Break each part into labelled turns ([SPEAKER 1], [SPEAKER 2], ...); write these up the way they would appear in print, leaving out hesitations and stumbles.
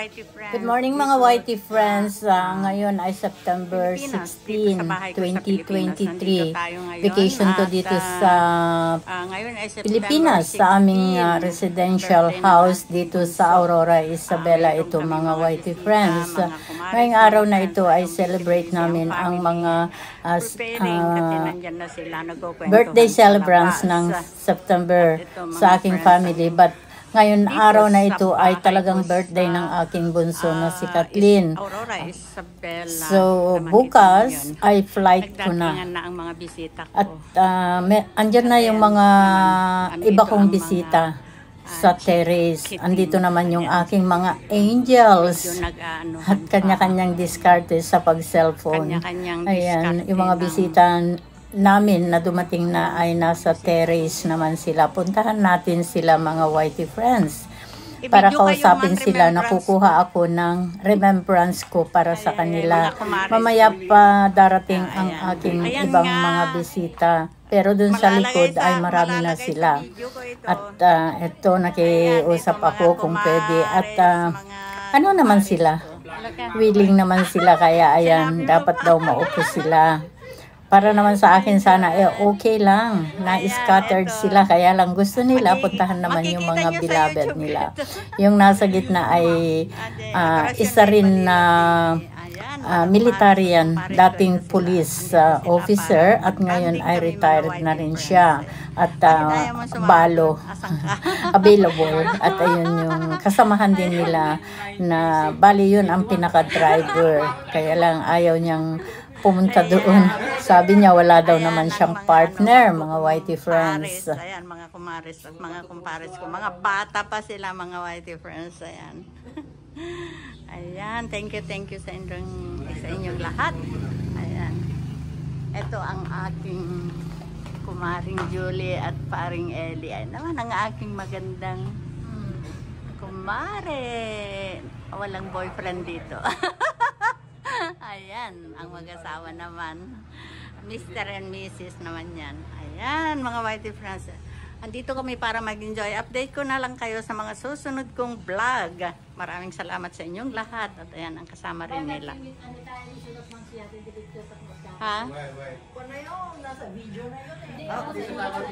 [SPEAKER 1] Whitey friends.
[SPEAKER 2] Good morning mga Whitey friends. Ngayon ay September 16, 2023. Vacation ko dito sa Pilipinas sa aming residential house dito sa Aurora, Isabela. Ito mga Whitey friends. Ngayong araw na ito ay celebrate namin ang mga birthday celebrants ng September sa aking family. But ngayon araw na ito ay talagang birthday ng aking bunso na si Kathleen. So bukas ay flight ko na. At andyan na yung mga iba kong bisita sa terrace. Andito naman yung aking mga angels at kanya-kanyang diskarte sa pag-cellphone. Ayan, yung mga bisita namin na dumating na ay nasa terrace naman sila. Puntahan natin sila mga Whitey friends para kausapin sila. Nakukuha ako ng remembrance ko para sa kanila. Mamaya pa darating ang aking ibang mga bisita. Pero dun sa likod ay marami na sila. At ito nakiusap ako kung pwede. At ano naman sila? Willing naman sila, kaya ayan, dapat daw maupo sila. Para naman sa akin sana okay lang, na-scattered sila, kaya lang gusto nila puntahan naman yung mga beloved nila. Yung nasa gitna ay isa rin na military yan, dating police officer at ngayon ay retired na rin siya. At balo, available. At ayun yung kasamahan din nila na bali yun ang pinaka-driver. Kaya lang ayaw niyang pumunta doon. Sabi niya wala daw naman siyang partner, mga Whitey friends.
[SPEAKER 1] Ayan, mga kumares at mga kumpares ko. Mga bata pa sila, mga Whitey friends. Ayan. Ayan, thank you sa inyong lahat. Ayan. Ito ang aking kumaring Julie at paring Ellie. Ayan naman ang aking magandang kumare. Walang boyfriend dito. Ayan, ang mag-asawa naman. Mr. and Mrs. naman yan. Ayan, mga Whitey friends. Andito kami para mag-enjoy. Update ko na lang kayo sa mga susunod kong vlog. Maraming salamat sa inyong lahat. At ayan, ang kasama rin nila. Ha?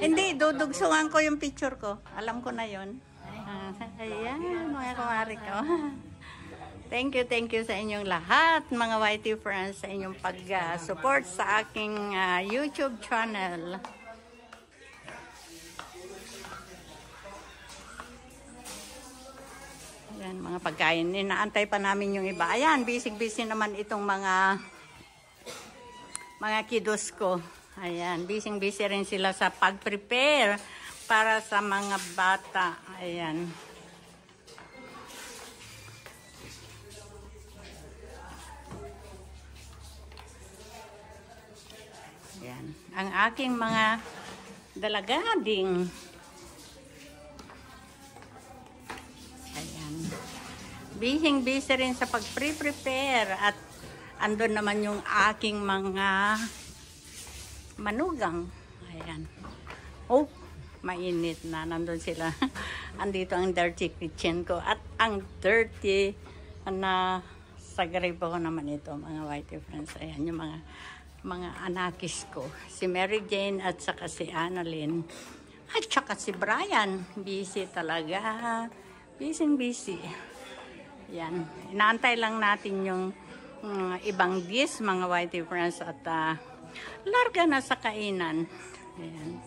[SPEAKER 1] Hindi, dudugsungan ko yung picture ko. Alam ko na yun. Ayan, mga kumari ko. Thank you sa inyong lahat, mga Whitey friends, sa inyong pag-support sa aking YouTube channel. Ayan, mga pagkain. Inaantay pa namin yung iba. Ayan, busy naman itong mga kiddos ko. Ayan, busy rin sila sa pag-prepare para sa mga bata. Ayan. Ayan. Ang aking mga dalagading. Ayan. Busy rin sa pag-prepare at andun naman yung aking mga manugang. Ayan. Oh, mainit na. Nandun sila. Andito ang dirty kitchen ko at ang dirty na sa gripo ko naman ito, mga Whitey friends. Ayan yung mga anakis ko. Si Mary Jane at saka si Annalyn. At saka si Brian. Busy talaga. Busy. Yan. Inaantay lang natin yung ibang dish, mga Whitey friends. At larga na sa kainan. Ayan.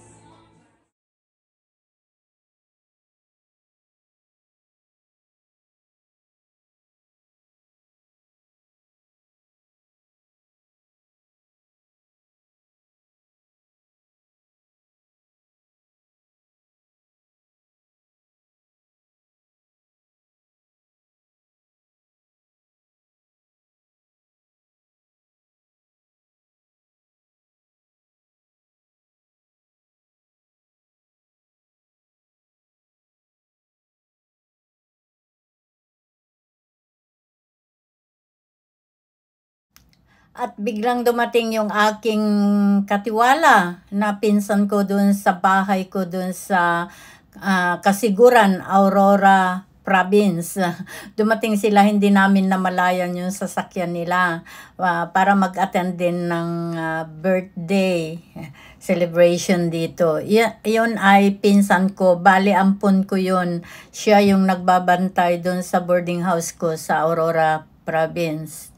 [SPEAKER 2] At biglang dumating yung aking katiwala na pinsan ko dun sa bahay ko dun sa Kasiguran, Aurora province. Dumating sila, hindi namin namalayan yung sasakyan nila para mag-attend din ng birthday celebration dito. Yun ay pinsan ko, bali ampon ko yun. Siya yung nagbabantay doon sa boarding house ko sa Aurora province.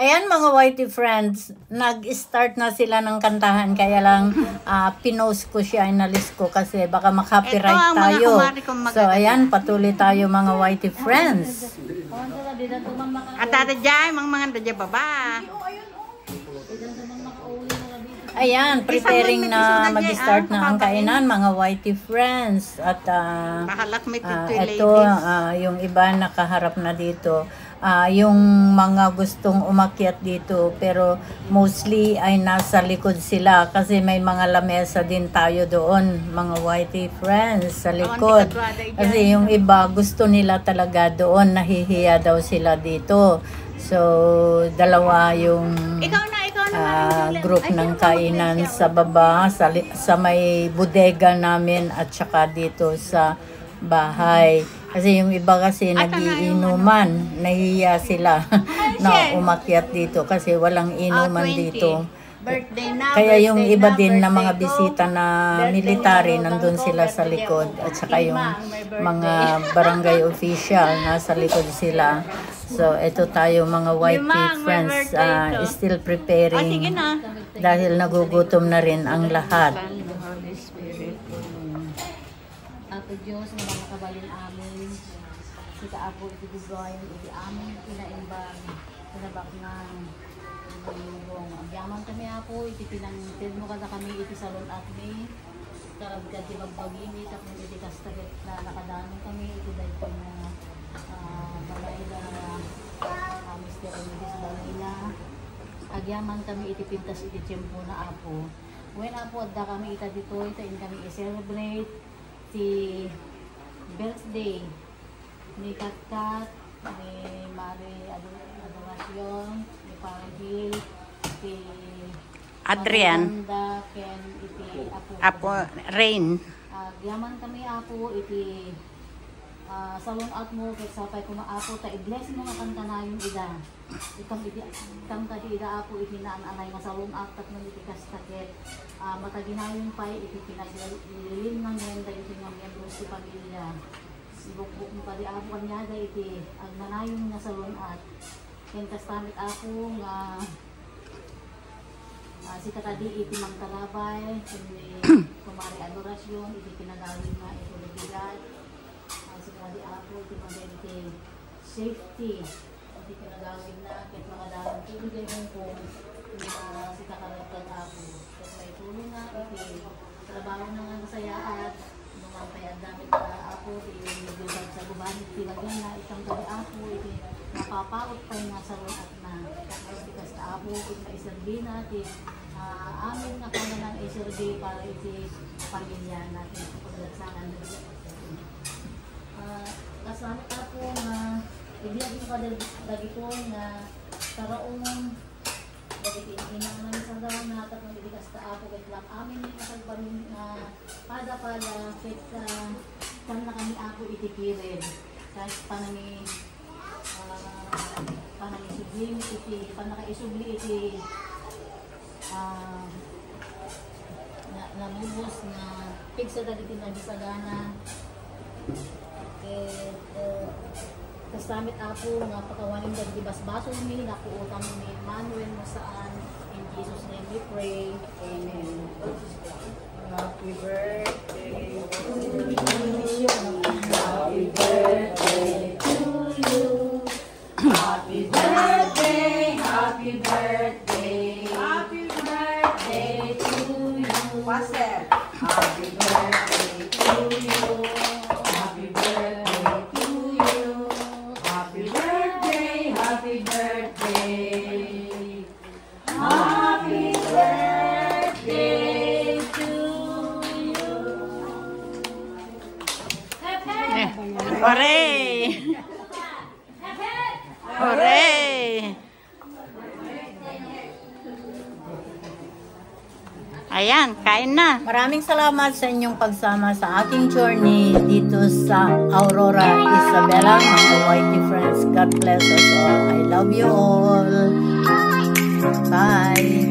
[SPEAKER 2] Ayan mga whitey friends, nag-start na sila ng kantahan, kaya lang pinost ko siya, inalis ko kasi baka makapiright tayo. So ayan, patuloy tayo mga whitey friends.
[SPEAKER 1] At ate Jai, mga dadya baba.
[SPEAKER 2] Ayan, preparing na mag-start na ang kainan mga whitey friends. At ito, yung iba nakaharap na dito. Yung mga gustong umakyat dito, pero mostly ay nasa likod sila kasi may mga lamesa din tayo doon mga whitey friends sa likod. Kasi yung iba gusto nila talaga doon, nahihiya daw sila dito. So dalawa yung group ng kainan sa baba, sa may bodega namin at saka dito sa bahay. Kasi yung iba kasi nagiinuman, nahihiya sila na umakyat dito kasi walang inuman dito. Kaya yung iba din na mga bisita na military nandun sila sa likod at saka yung mga barangay official nasa likod sila. So ito tayo mga whitey friends, still preparing dahil nagugutom na rin ang lahat.
[SPEAKER 3] Apo Diyos na mga kabalin amin, si Kaapo iti Bigoyan, iti amin pinaimbang, pinabak ng lubong. Agyaman kami Apo, iti pinangtid mo kada kami iti salon at may karabgad ti bagbagini, tapos iti kastaget na nakadami kami, iti dahil ko na balay na Mr. Emilio balay na. Agyaman kami iti pintas iti tiyempo na Apo. When Apo adda kami ita dito, itain kami i-celebrate si birthday ni Katkat, ni Mari Adoracion, ni Paragil, si
[SPEAKER 1] Adrian,
[SPEAKER 3] Ken, iti
[SPEAKER 1] Apo Rain.
[SPEAKER 3] Yaman kami Apo, iti salon out mo, kaya sapay ko Apo, ta-i-bless mo nga kanta na yung ida. Ikang kadi ida Apo, iti naan-anay nga salon out, at nang iti kastaket. Mataginayon pa, iti pinaglilim ng menda, iti nga miyembros si pamilya. Ibukbuk mo pa di Apo kanyaga, iti ang nanayon nga salon out. Kaya kastamit Apo nga si Katadi iti Mangkalabay, kumari Adoracion, iti pinagawin nga iti Libigat. Si Katadi Apo, iti magente safety, iti pinagawin na, kahit makadamang tibigay mong kung si Kakaragtag Apo. Kahit may tulong nga, iti trabaho na nga nasayaan, nung ang kaya damit na Apo, iti nagulad sa gubanit, tilagyan na itang Katadi Apo, iti napapaot pa yung nasa at na. Iti kasta Apo, iti maiserbi natin, amin nga kanya ng iserbi para iti pamilya natin sa paglatsangan. Kasama Apo nga ibigay ko dagito nga karaong dagiti inang namin sa daw na tapos ibigas ta Apo kahit lang amin yung kasagbanin na pada kahit kan na kami Apo itikirin kahit panami sublim iti panakaisubli iti namubos na pigsa dagiti nagisagana kasamit Apo nga pakawanin dagiti basbaso mi nakuutam ni Manuel mo saan in Jesus name we pray. Amen.
[SPEAKER 1] Happy birthday to you.
[SPEAKER 3] Happy birthday to you. Happy birthday, happy birthday. Happy birthday to you.
[SPEAKER 1] Pastor.
[SPEAKER 3] Happy birthday to you. Happy birthday to you. Happy birthday, happy birthday. Happy birthday to you.
[SPEAKER 1] Hooray! Hooray! Ayan, kain na.
[SPEAKER 2] Maraming salamat sa inyong pagsama sa aking journey dito sa Aurora, Isabela, mga YT friends. God bless us all. I love you all. Bye.